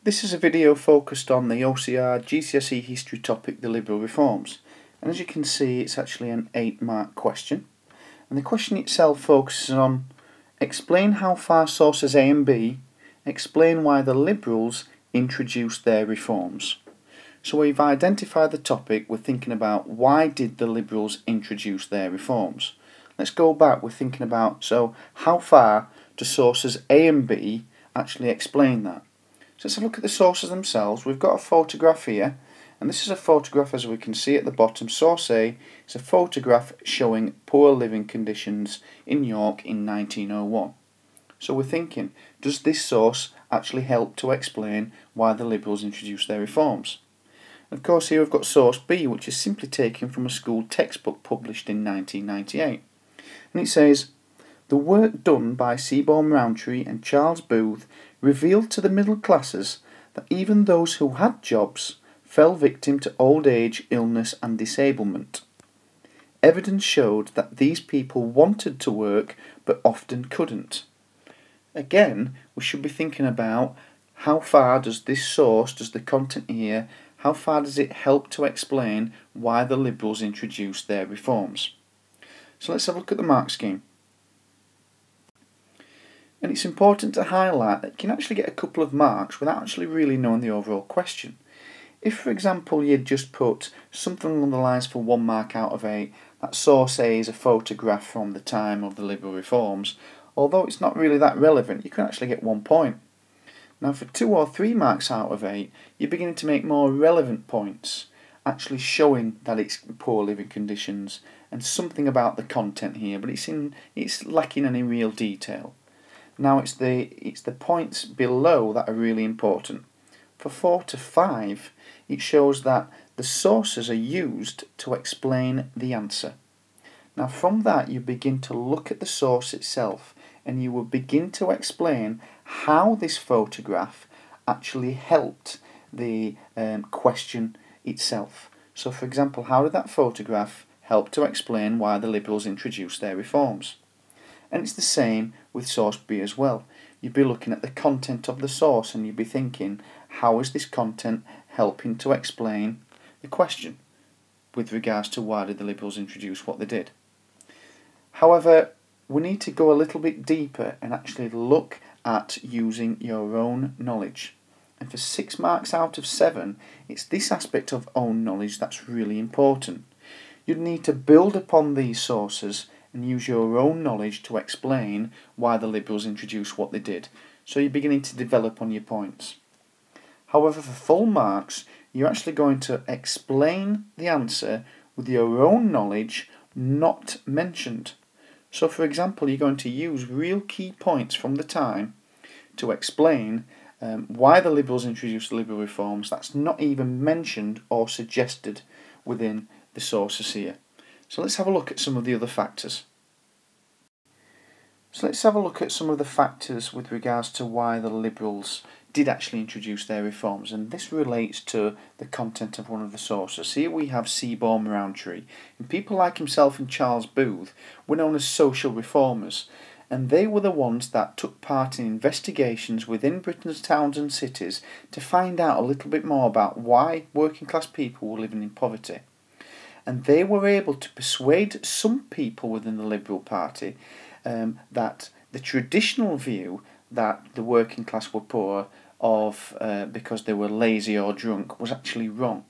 This is a video focused on the OCR GCSE history topic, the Liberal Reforms. And as you can see, it's actually an 8-mark question. And the question itself focuses on explain how far sources A and B explain why the Liberals introduced their reforms. So we've identified the topic, we're thinking about why did the Liberals introduce their reforms. Let's go back, we're thinking about, so how far do sources A and B actually explain that? So let's have a look at the sources themselves. We've got a photograph here, and this is a photograph, as we can see at the bottom. Source A is a photograph showing poor living conditions in York in 1901. So we're thinking, does this source actually help to explain why the Liberals introduced their reforms? Of course, here we've got source B, which is simply taken from a school textbook published in 1998. And it says, the work done by Seaborn Rowntree and Charles Booth revealed to the middle classes that even those who had jobs fell victim to old age, illness and disablement. Evidence showed that these people wanted to work but often couldn't. Again, we should be thinking about how far does this source, does the content here, how far does it help to explain why the Liberals introduced their reforms? So let's have a look at the mark scheme. And it's important to highlight that you can actually get a couple of marks without actually really knowing the overall question. If, for example, you'd just put something along the lines for 1 mark out of 8, that source A is a photograph from the time of the Liberal reforms, although it's not really that relevant, you can actually get 1 point. Now for 2 or 3 marks out of 8, you're beginning to make more relevant points, actually showing that it's poor living conditions and something about the content here, but it's lacking any real detail. Now it's the points below that are really important. For 4 to 5, it shows that the sources are used to explain the answer. Now from that you begin to look at the source itself, and you will begin to explain how this photograph actually helped the question itself. So for example, how did that photograph help to explain why the Liberals introduced their reforms? And it's the same with source B as well. You'd be looking at the content of the source and you'd be thinking, how is this content helping to explain the question with regards to why did the Liberals introduce what they did? However, we need to go a little bit deeper and actually look at using your own knowledge. And for 6 marks out of 7, it's this aspect of own knowledge that's really important. You'd need to build upon these sources and use your own knowledge to explain why the Liberals introduced what they did. So you're beginning to develop on your points. However, for full marks, you're actually going to explain the answer with your own knowledge not mentioned. So for example, you're going to use real key points from the time to explain why the Liberals introduced the Liberal reforms that's not even mentioned or suggested within the sources here. So let's have a look at some of the other factors. So let's have a look at some of the factors with regards to why the Liberals did actually introduce their reforms, and this relates to the content of one of the sources. Here we have Seaborn Rowntree, and people like himself and Charles Booth were known as social reformers, and they were the ones that took part in investigations within Britain's towns and cities to find out a little bit more about why working class people were living in poverty. And they were able to persuade some people within the Liberal Party that the traditional view that the working class were poor because they were lazy or drunk was actually wrong.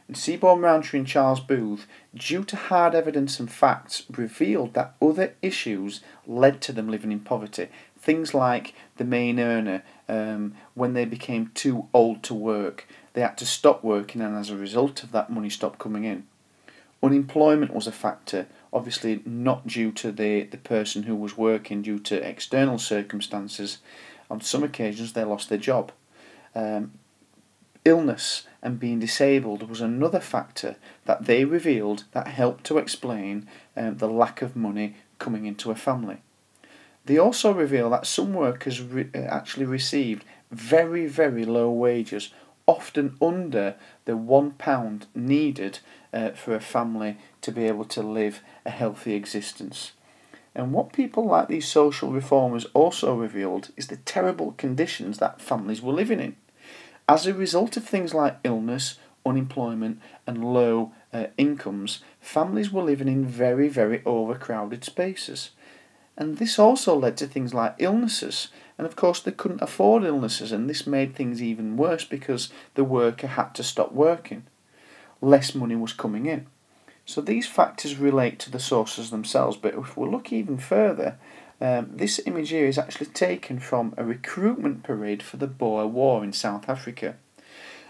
And Seaborn Rowntree and Charles Booth, due to hard evidence and facts, revealed that other issues led to them living in poverty. Things like the main earner, when they became too old to work, they had to stop working, and as a result of that, money stopped coming in. Unemployment was a factor, obviously not due to the person who was working, due to external circumstances. On some occasions they lost their job. Illness and being disabled was another factor that they revealed that helped to explain the lack of money coming into a family. They also reveal that some workers actually received very, very low wages, often under the £1 needed for a family to be able to live a healthy existence. And what people like these social reformers also revealed is the terrible conditions that families were living in. as a result of things like illness, unemployment and low incomes, families were living in very, very overcrowded spaces. And this also led to things like illnesses. And of course they couldn't afford illnesses, and this made things even worse because the worker had to stop working. Less money was coming in. So these factors relate to the sources themselves, but if we look even further, this image here is actually taken from a recruitment parade for the Boer War in South Africa.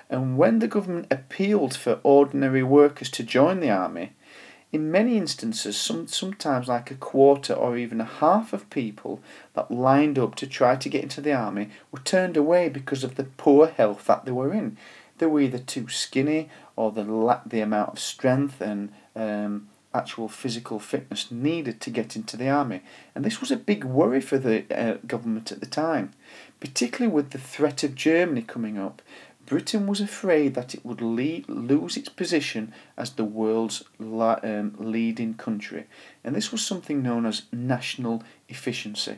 And when the government appealed for ordinary workers to join the army, in many instances, sometimes like a quarter or even a half of people that lined up to try to get into the army were turned away because of the poor health that they were in. They were either too skinny or they lacked the amount of strength and actual physical fitness needed to get into the army. And this was a big worry for the government at the time, particularly with the threat of Germany coming up. Britain was afraid that it would lose its position as the world's leading country, and this was something known as national efficiency.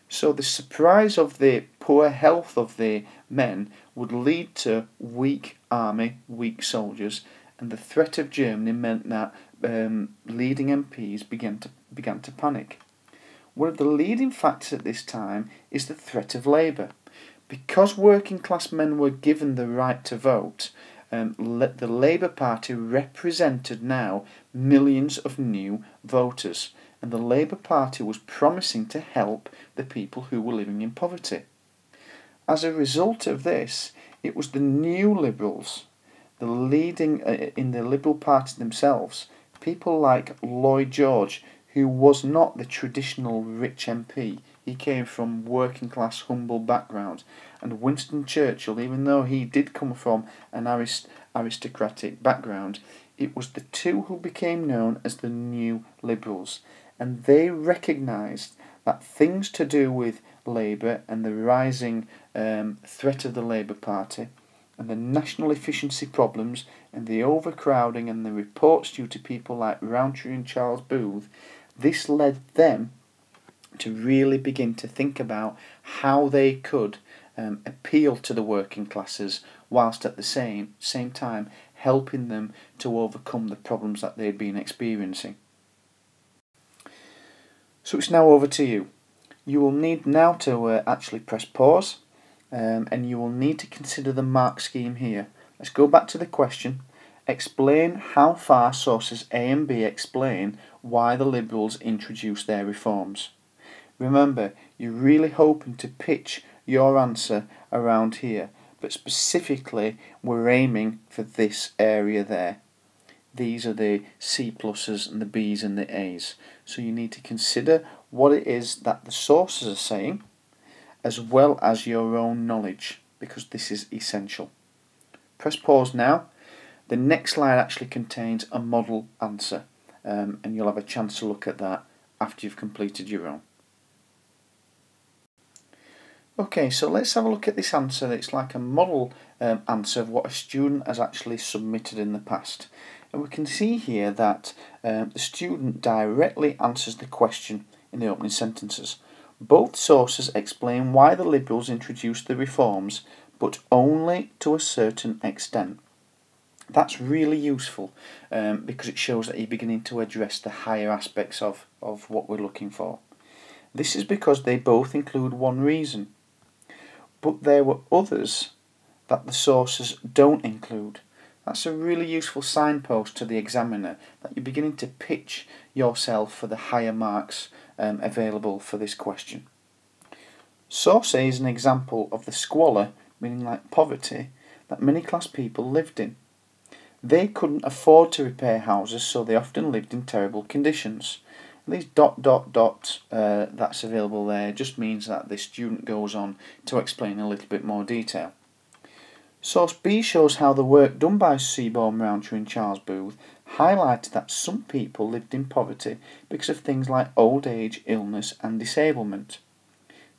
So the surprise of the poor health of the men would lead to weak army, weak soldiers, and the threat of Germany meant that leading MPs began to panic. One of the leading factors at this time is the threat of Labour. Because working class men were given the right to vote, the Labour Party represented now millions of new voters, and the Labour Party was promising to help the people who were living in poverty. As a result of this, it was the new Liberals, the leading in the Liberal Party themselves, people like Lloyd George, who was not the traditional rich MP. He came from working class, humble background. And Winston Churchill, even though he did come from an aristocratic background, it was the two who became known as the New Liberals. And they recognised that things to do with Labour and the rising threat of the Labour Party and the national efficiency problems and the overcrowding and the reports due to people like Rowntree and Charles Booth, this led them to really begin to think about how they could appeal to the working classes whilst at the same time helping them to overcome the problems that they'd been experiencing. So it's now over to you. You will need now to actually press pause and you will need to consider the mark scheme here. Let's go back to the question. Explain how far sources A and B explain why the Liberals introduced their reforms. Remember, you're really hoping to pitch your answer around here, but specifically we're aiming for this area there. These are the C pluses and the B's and the A's. So you need to consider what it is that the sources are saying, as well as your own knowledge, because this is essential. Press pause now. The next slide actually contains a model answer, and you'll have a chance to look at that after you've completed your own. Okay, so let's have a look at this answer. It's like a model answer of what a student has actually submitted in the past. And we can see here that the student directly answers the question in the opening sentences. Both sources explain why the Liberals introduced the reforms, but only to a certain extent. That's really useful because it shows that you're beginning to address the higher aspects of what we're looking for. This is because they both include one reason. But there were others that the sources don't include. That's a really useful signpost to the examiner that you're beginning to pitch yourself for the higher marks available for this question. Source A is an example of the squalor, meaning like poverty, that many class people lived in. They couldn't afford to repair houses, so they often lived in terrible conditions. These ... that's available there just means that the student goes on to explain a little bit more detail. Source B shows how the work done by Seaborn, Rowntree and Charles Booth highlighted that some people lived in poverty because of things like old age, illness and disablement.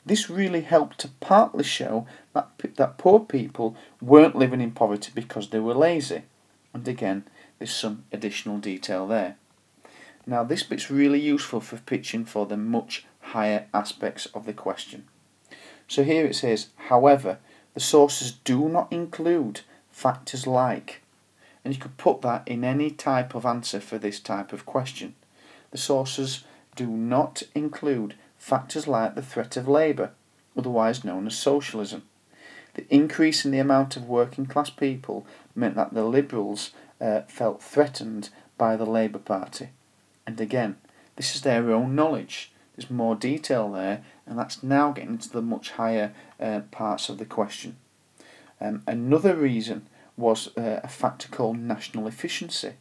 This really helped to partly show that poor people weren't living in poverty because they were lazy. And again, there's some additional detail there. Now this bit's really useful for pitching for the much higher aspects of the question. So here it says, however, The sources do not include factors like, and you could put that in any type of answer for this type of question. The sources do not include factors like the threat of labour, otherwise known as socialism. The increase in the amount of working class people meant that the Liberals felt threatened by the Labour Party. And again, this is their own knowledge. There's more detail there, and that's now getting into the much higher parts of the question. Another reason was a factor called national efficiency.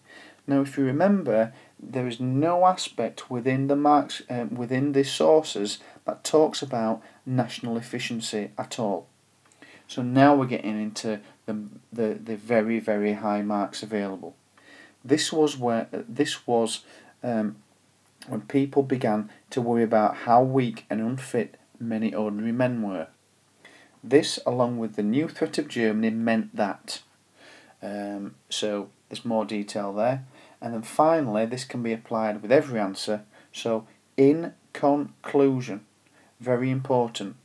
Now, if you remember, there is no aspect within the marks within the sources that talks about national efficiency at all. So now we're getting into the very, very high marks available. This was when people began to worry about how weak and unfit many ordinary men were. This, along with the new threat of Germany, meant that. So there's more detail there. And then finally, this can be applied with every answer. So, in conclusion, very important,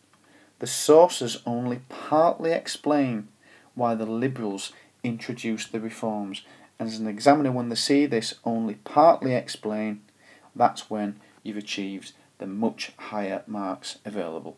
the sources only partly explain why the Liberals introduced the reforms. And as an examiner, when they see this only partly explain, that's when you've achieved the much higher marks available.